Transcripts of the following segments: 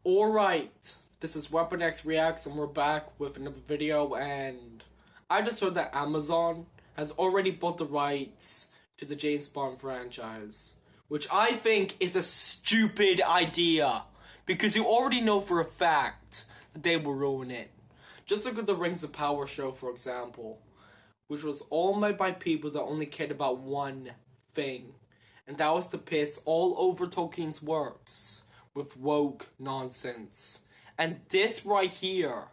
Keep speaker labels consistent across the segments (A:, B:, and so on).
A: Alright, this is Weapon X Reacts and we're back with another video, and I just heard that Amazon has already bought the rights to the James Bond franchise, which I think is a stupid idea because you already know for a fact that they will ruin it. Just look at the Rings of Power show, for example, which was all made by people that only cared about one thing, and that was to piss all over Tolkien's works with woke nonsense. And this right here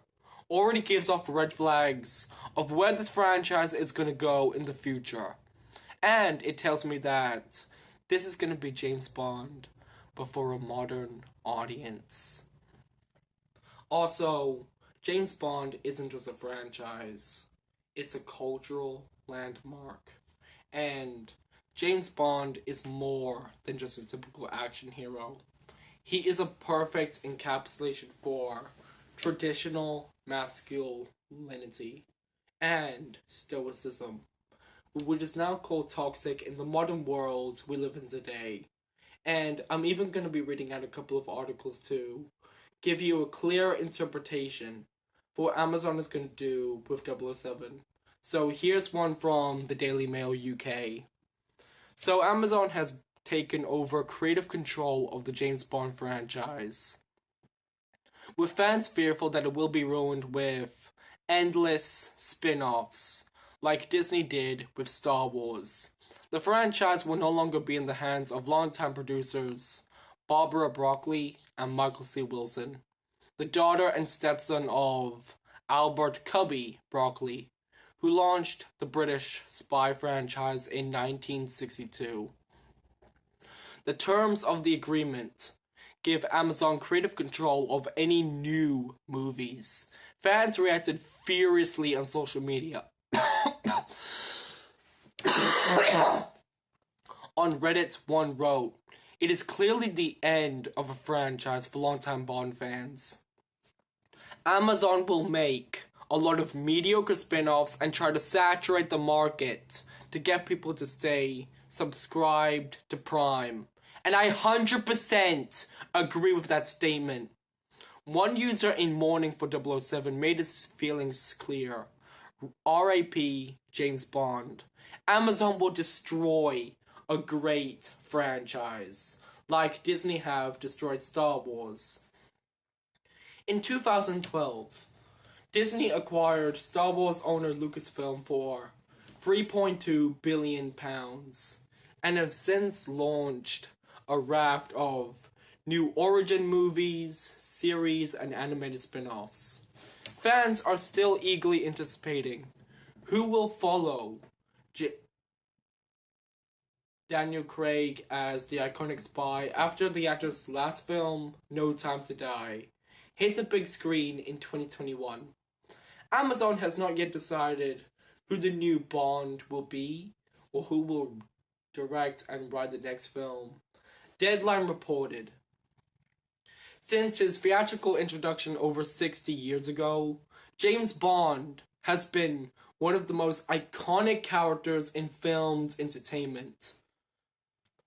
A: already gives off red flags of where this franchise is gonna go in the future. And it tells me that this is gonna be James Bond, but for a modern audience. Also, James Bond isn't just a franchise, it's a cultural landmark. And James Bond is more than just a typical action hero. He is a perfect encapsulation for traditional masculinity and stoicism, which is now called toxic in the modern world we live in today. And I'm even going to be reading out a couple of articles to give you a clear interpretation for what Amazon is going to do with 007. So here's one from the Daily Mail UK. So Amazon has taken over creative control of the James Bond franchise, with fans fearful that it will be ruined with endless spin-offs, like Disney did with Star Wars. The franchise will no longer be in the hands of longtime producers Barbara Broccoli and Michael C. Wilson, the daughter and stepson of Albert Cubby Broccoli, who launched the British spy franchise in 1962. The terms of the agreement give Amazon creative control of any new movies. Fans reacted furiously on social media. On Reddit, one wrote, "It is clearly the end of a franchise for longtime Bond fans. Amazon will make a lot of mediocre spin-offs and try to saturate the market to get people to stay subscribed to Prime." And I 100% agree with that statement. One user in mourning for 007 made his feelings clear. R.I.P. James Bond. Amazon will destroy a great franchise, like Disney have destroyed Star Wars. In 2012, Disney acquired Star Wars owner Lucasfilm for £3.2 billion and have since launched a raft of new origin movies, series, and animated spin-offs. Fans are still eagerly anticipating who will follow Daniel Craig as the iconic spy after the actor's last film, No Time to Die, hit the big screen in 2021. Amazon has not yet decided who the new Bond will be or who will direct and write the next film. Deadline reported, since his theatrical introduction over 60 years ago, James Bond has been one of the most iconic characters in filmed entertainment.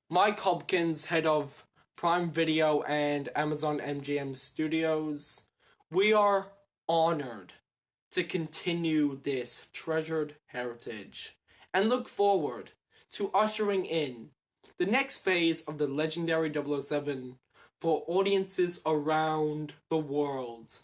A: Mike Hopkins, head of Prime Video and Amazon MGM Studios, we are honored to continue this treasured heritage and look forward to ushering in the next phase of the legendary 007 for audiences around the world.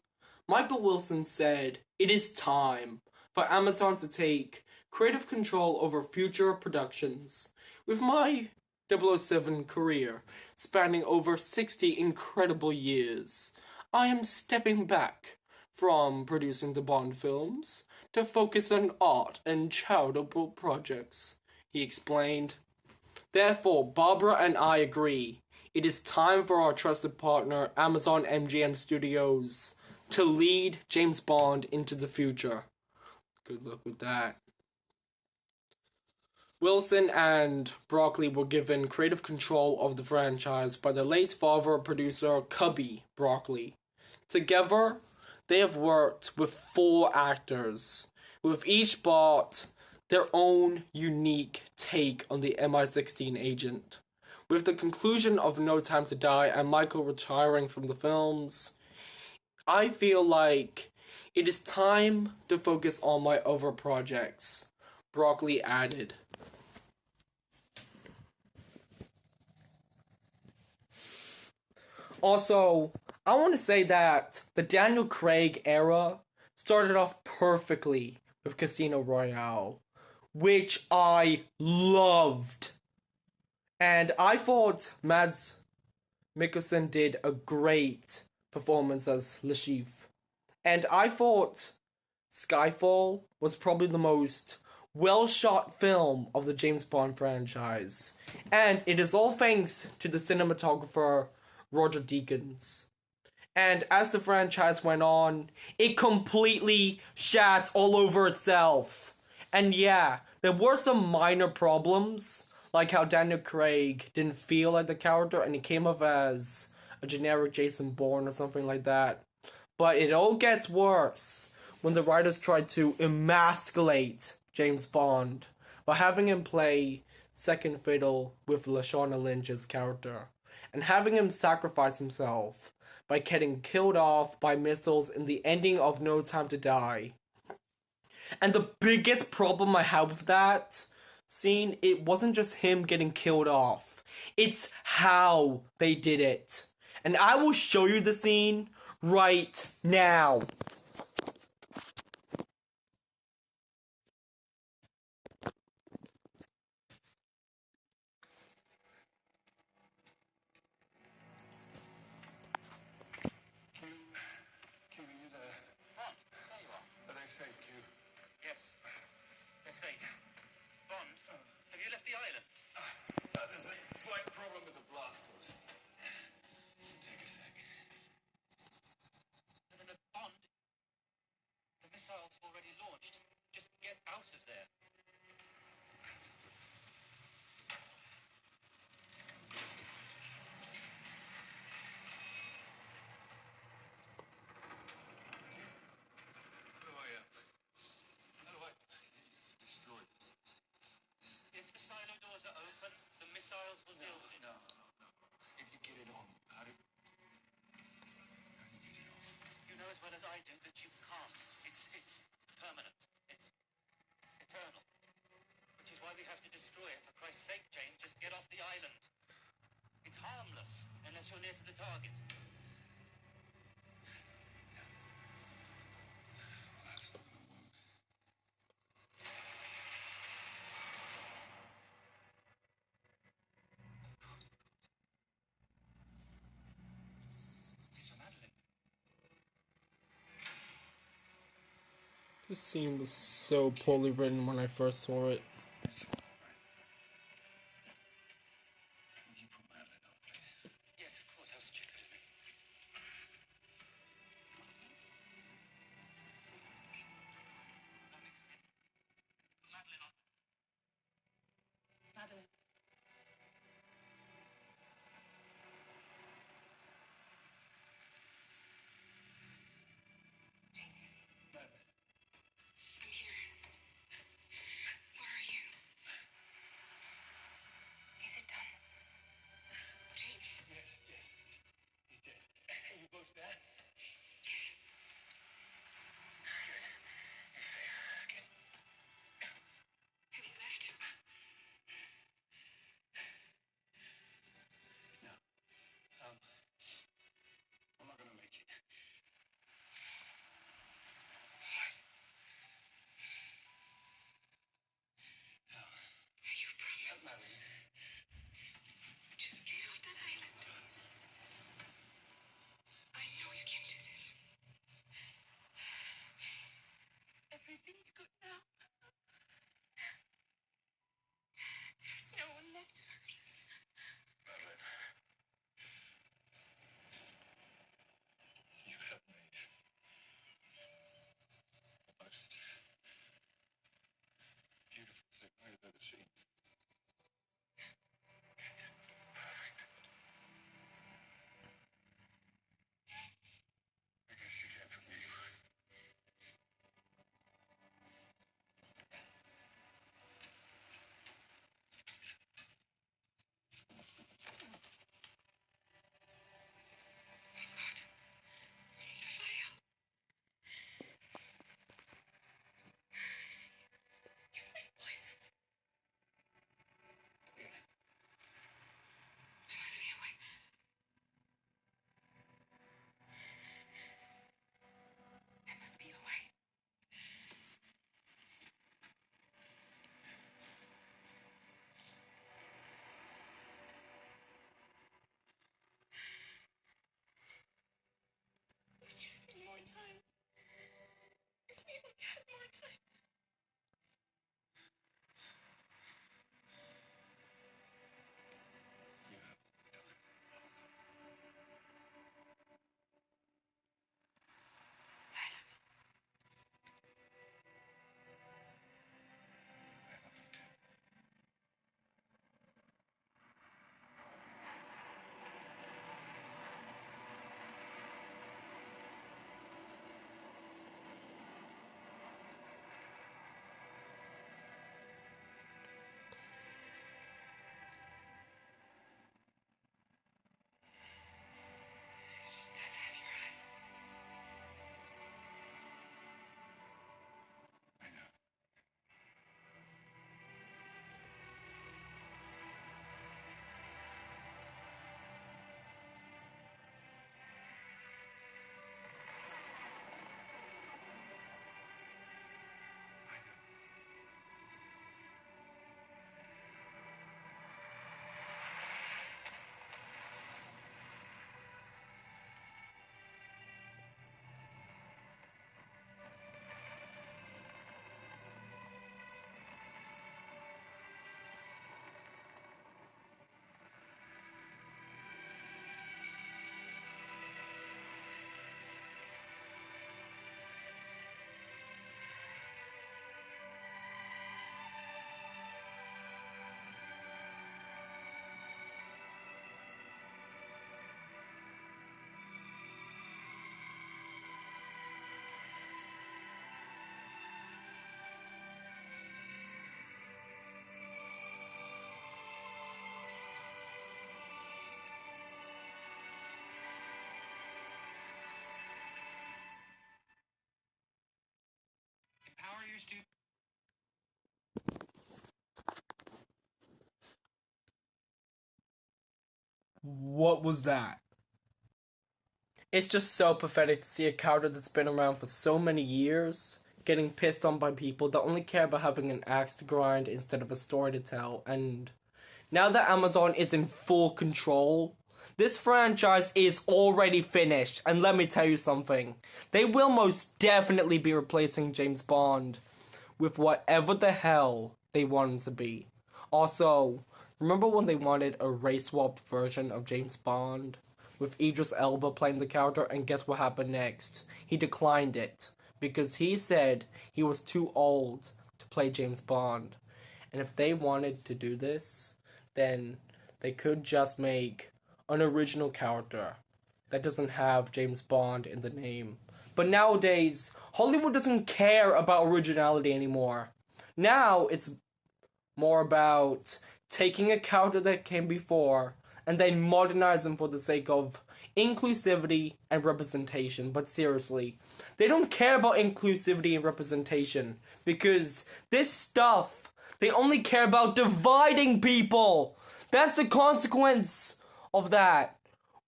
A: Michael Wilson said, "It is time for Amazon to take creative control over future productions. With my 007 career spanning over 60 incredible years, I am stepping back from producing the Bond films to focus on art and charitable projects," he explained. Therefore, Barbara and I agree, it is time for our trusted partner, Amazon MGM Studios, to lead James Bond into the future. Good luck with that. Wilson and Broccoli were given creative control of the franchise by their late father, producer Cubby Broccoli. Together, they have worked with 4 actors, who have each brought their own unique take on the MI16 agent. With the conclusion of No Time to Die and Michael retiring from the films, I feel like it is time to focus on my other projects. Broccoli added. Also, I want to say that the Daniel Craig era started off perfectly with Casino Royale, which I loved. And I thought Mads Mikkelsen did a great performance as Le Chiffre. And I thought Skyfall was probably the most well shot film of the James Bond franchise. And it is all thanks to the cinematographer Roger Deakins. And as the franchise went on, it completely shat all over itself. And yeah, there were some minor problems, like how Daniel Craig didn't feel like the character and he came off as a generic Jason Bourne or something like that. But it all gets worse when the writers tried to emasculate James Bond by having him play second fiddle with Lashana Lynch's character and having him sacrifice himself by getting killed off by missiles in the ending of No Time to Die. And the biggest problem I have with that scene, it wasn't just him getting killed off. It's how they did it. And I will show you the scene right now.
B: Slight problem with the blasters. Take a sec. Bond, the missiles have already launched. Just get out of there. How do I destroy this? If the silo doors are open, the missiles will deal with it. No. If you get it on, how do you get it off? You know as well as I do that you can't. It's permanent. It's eternal. Which is why we have to destroy it. For Christ's sake, Jane, just get off the island. It's harmless, unless you're near to the target. That's not gonna work.
A: This scene was so poorly written when I first saw it.
B: Yes, of course, how stupid of me. Madeline. I'm here. Where are you? introduced you.
A: What was that? It's just so pathetic to see a character that's been around for so many years getting pissed on by people that only care about having an axe to grind instead of a story to tell. And now that Amazon is in full control, this franchise is already finished. And let me tell you something, they will most definitely be replacing James Bond with whatever the hell they want him to be. Also, remember when they wanted a race-swapped version of James Bond? With Idris Elba playing the character, and guess what happened next? He declined it because he said he was too old to play James Bond. And if they wanted to do this, then they could just make an original character that doesn't have James Bond in the name. But nowadays, Hollywood doesn't care about originality anymore. Now it's more about taking a character that came before and then modernize them for the sake of inclusivity and representation. But seriously, they don't care about inclusivity and representation because this stuff, they only care about dividing people. That's the consequence of that.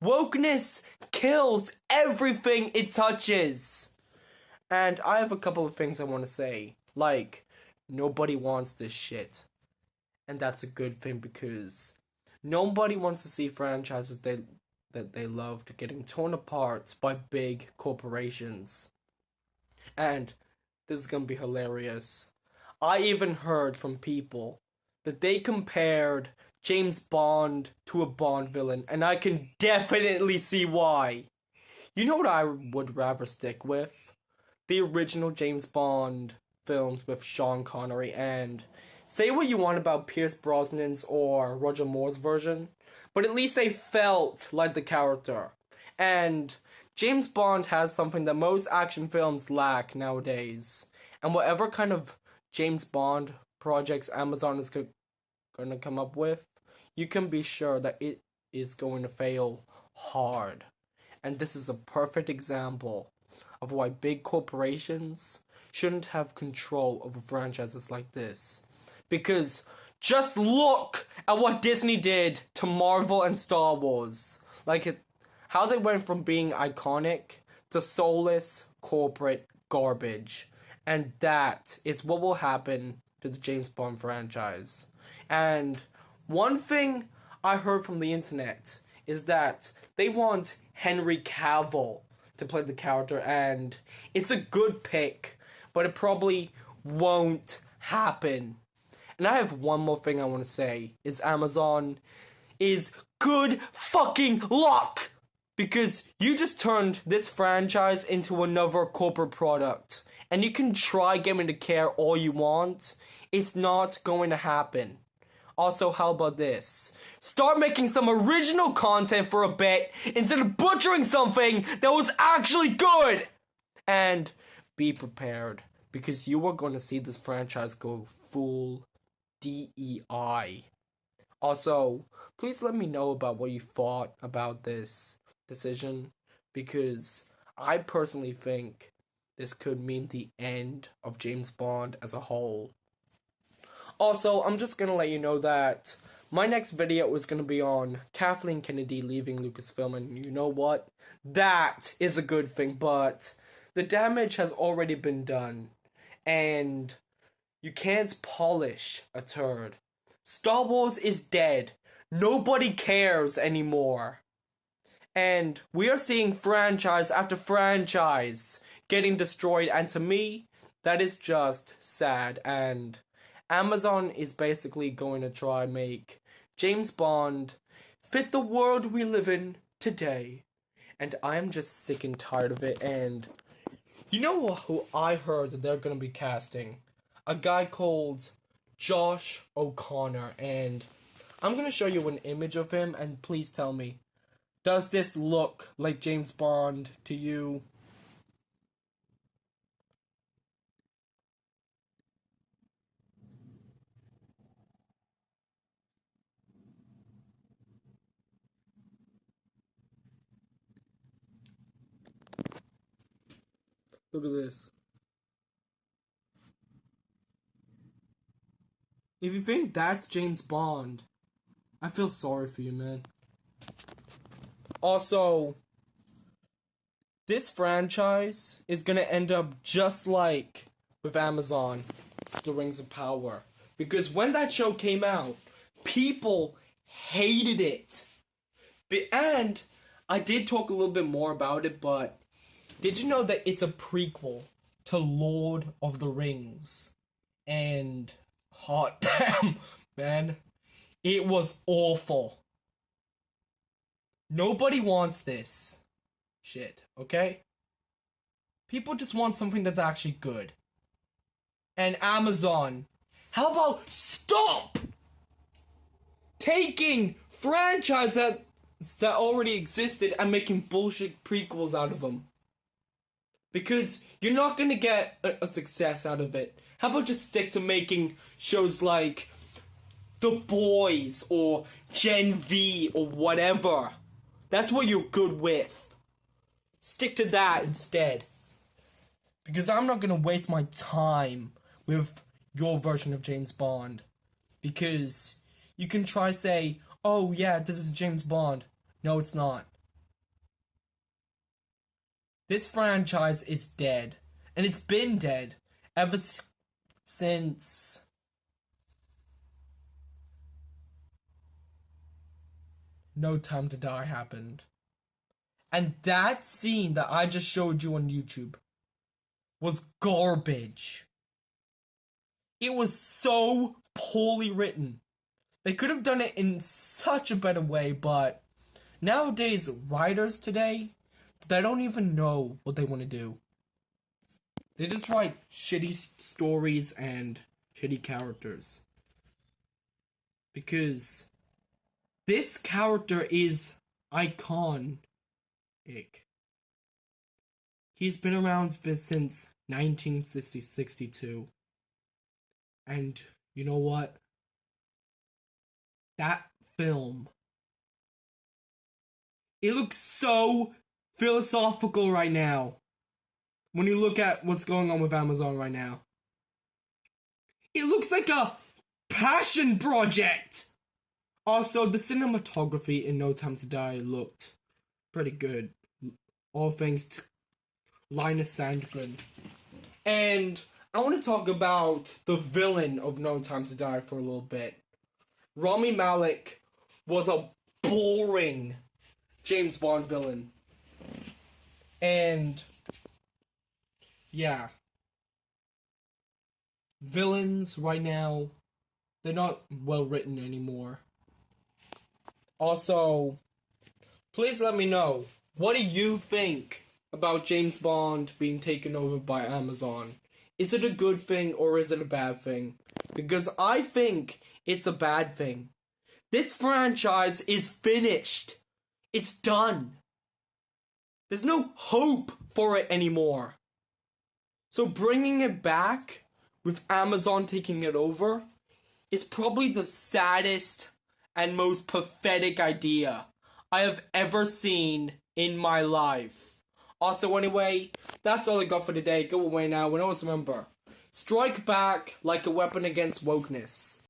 A: Wokeness kills everything it touches. And I have a couple of things I want to say. Like, nobody wants this shit. And that's a good thing because nobody wants to see franchises that they loved getting torn apart by big corporations. And this is gonna be hilarious. I even heard from people that they compared James Bond to a Bond villain, and I can definitely see why. You know what I would rather stick with? The original James Bond films with Sean Connery, and say what you want about Pierce Brosnan's or Roger Moore's version, but at least they felt like the character. And James Bond has something that most action films lack nowadays. And whatever kind of James Bond projects Amazon is going to come up with, you can be sure that it is going to fail hard. And this is a perfect example of why big corporations shouldn't have control over franchises like this. Because just look at what Disney did to Marvel and Star Wars. How they went from being iconic to soulless corporate garbage. And that is what will happen to the James Bond franchise. And one thing I heard from the internet is that they want Henry Cavill to play the character, and it's a good pick, but it probably won't happen. And I have one more thing I want to say, is Amazon is good fucking luck! Because you just turned this franchise into another corporate product. And you can try getting to care all you want, it's not going to happen. Also, how about this? Start making some original content for a bit instead of butchering something that was actually good! And be prepared, because you are going to see this franchise go full DEI. Also, please let me know about what you thought about this decision, because I personally think this could mean the end of James Bond as a whole. Also, I'm just gonna let you know that my next video is gonna be on Kathleen Kennedy leaving Lucasfilm, and you know what? That is a good thing, but the damage has already been done, and you can't polish a turd. Star Wars is dead. Nobody cares anymore. And we are seeing franchise after franchise getting destroyed, and to me, that is just sad. And Amazon is basically going to try make James Bond fit the world we live in today. And I'm just sick and tired of it. And you know who I heard that they're going to be casting? A guy called Josh O'Connor. And I'm going to show you an image of him, and please tell me, does this look like James Bond to you? Look at this. If you think that's James Bond, I feel sorry for you, man. Also, this franchise is gonna end up just like with Amazon, it's The Rings of Power. Because when that show came out, people hated it. And I did talk a little bit more about it, but did you know that it's a prequel to Lord of the Rings? And hot damn, man, it was awful. Nobody wants this shit, okay? People just want something that's actually good. And Amazon, how about stop taking franchises that already existed and making bullshit prequels out of them? Because you're not gonna get a success out of it. How about just stick to making shows like The Boys or Gen V or whatever? That's what you're good with. Stick to that instead. Because I'm not gonna waste my time with your version of James Bond. Because you can try say, oh yeah, this is James Bond. No, it's not. This franchise is dead. And it's been dead ever since No Time to Die happened. And that scene that I just showed you on YouTube was garbage. It was so poorly written. They could have done it in such a better way, but nowadays, writers today, they don't even know what they want to do. They just write shitty stories and shitty characters. Because this character is iconic. He's been around since 1962. And you know what? That film, it looks so philosophical right now. When you look at what's going on with Amazon right now. It looks like a passion project! Also, the cinematography in No Time to Die looked pretty good. All thanks to Linus Sandgren. And I want to talk about the villain of No Time to Die for a little bit. Rami Malek was a boring James Bond villain. And yeah. Villains right now, they're not well written anymore. Also, please let me know, what do you think about James Bond being taken over by Amazon? Is it a good thing or is it a bad thing? Because I think it's a bad thing. This franchise is finished. It's done. There's no hope for it anymore. So bringing it back with Amazon taking it over is probably the saddest and most pathetic idea I have ever seen in my life. Also, anyway, that's all I got for today. Go away now, and always remember, strike back like a weapon against wokeness.